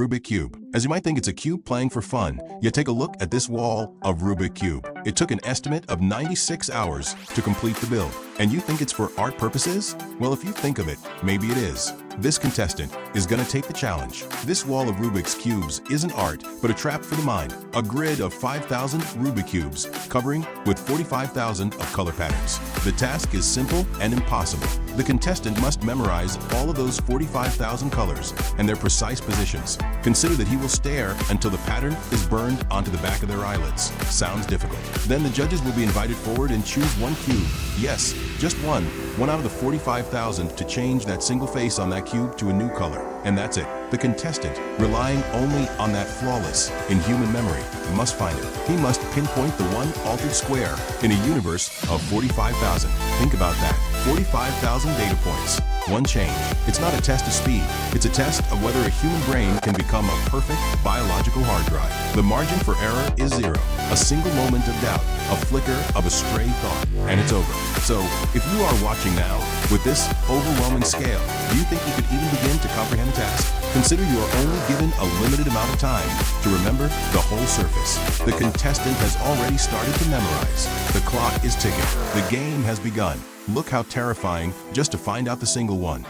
Rubik Cube. As you might think it's a cube playing for fun, yet take a look at this wall of Rubik Cube. It took an estimate of 96 hours to complete the build. And you think it's for art purposes? Well, if you think of it, maybe it is. This contestant is gonna take the challenge. This wall of Rubik's Cubes isn't art, but a trap for the mind. A grid of 5,000 Rubik Cubes, covering with 45,000 of color patterns. The task is simple and impossible. The contestant must memorize all of those 45,000 colors and their precise positions. Consider that he will stare until the pattern is burned onto the back of their eyelids. Sounds difficult. Then the judges will be invited forward and choose one cube. Yes, just one out of the 45,000 to change that single face on that cube to a new color. And that's it. The contestant, relying only on that flawless, inhuman memory, must find it. He must pinpoint the one altered square in a universe of 45,000. Think about that. 45,000 data points. One change. It's not a test of speed. It's a test of whether a human brain can become a perfect biological hard drive. The margin for error is zero. A single moment of doubt, a flicker of a stray thought, and it's over. So, if you are watching now, with this overwhelming scale, do you think you could even begin to comprehend the task? Consider you are only given a limited amount of time to remember the whole surface. The contestant has already started to memorize. The clock is ticking. The game has begun. Look how terrifying just to find out the single one.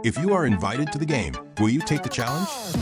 If you are invited to the game, will you take the challenge?